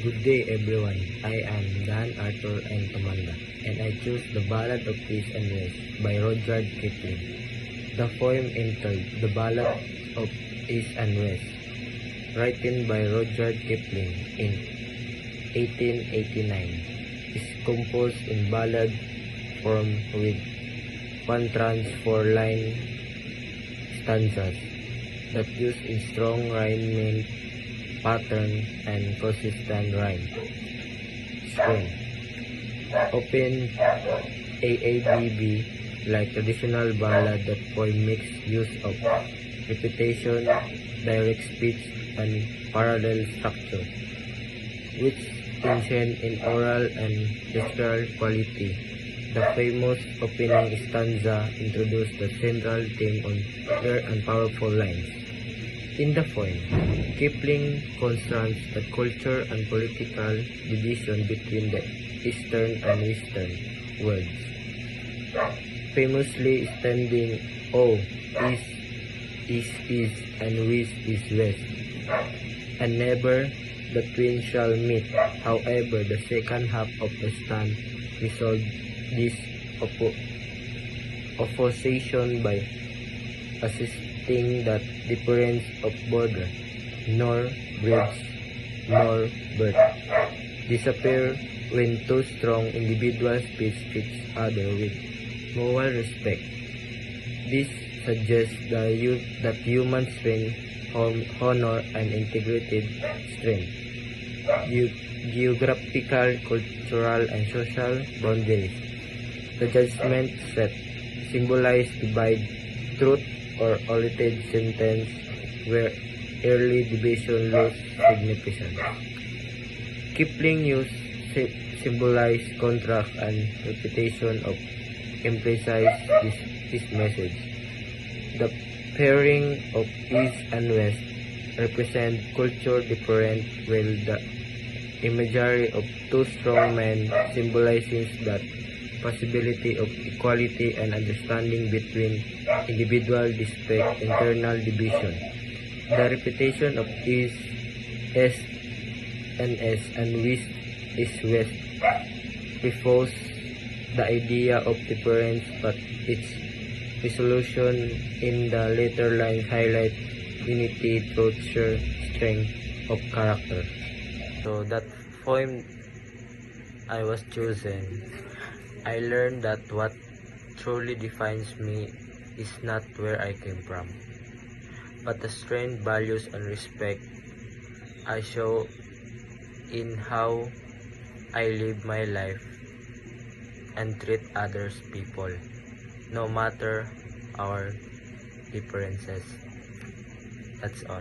Good day everyone, I am Dan Arthur and Tamanda, and I choose The Ballad of Peace and Rest by Rudyard Kipling. The poem entitled The Ballad of Peace and Rest, written by Rudyard Kipling in 1889, is composed in ballad form with 1 4-line stanzas that use in strong rhyming pattern and consistent rhyme scheme. Open AABB like traditional ballad, the poem makes use of repetition, direct speech, and parallel structure, which enhance in oral and gestural quality. The famous opening stanza introduces the central theme on clear and powerful lines. In the poem, Kipling confronts the culture and political division between the Eastern and Western worlds, famously standing, "Oh, East is and West is West, and never the twain shall meet." However, the second half of the stanza resolved this opposition by assisting that difference of border, nor bridge, nor birth, disappear when two strong individuals treat each other with moral respect. This suggests that human strength, honor, and integrated strength, geographical, cultural, and social boundaries. The judgment set symbolize divide, truth, or altered sentence where early division lost significance. Kipling used symbolize, contrast, and repetition of emphasize this message. The pairing of East and West represent culture different, while the imagery of two strong men symbolizes that possibility of equality and understanding between individual despite internal division. The repetition of East and West is West reinforces the idea of difference, but its resolution in the later line highlight unity through sheer strength of character. So that poem I was chosen, I learned that what truly defines me is not where I came from, but the strength, values, and respect I show in how I live my life and treat others people, no matter our differences. That's all.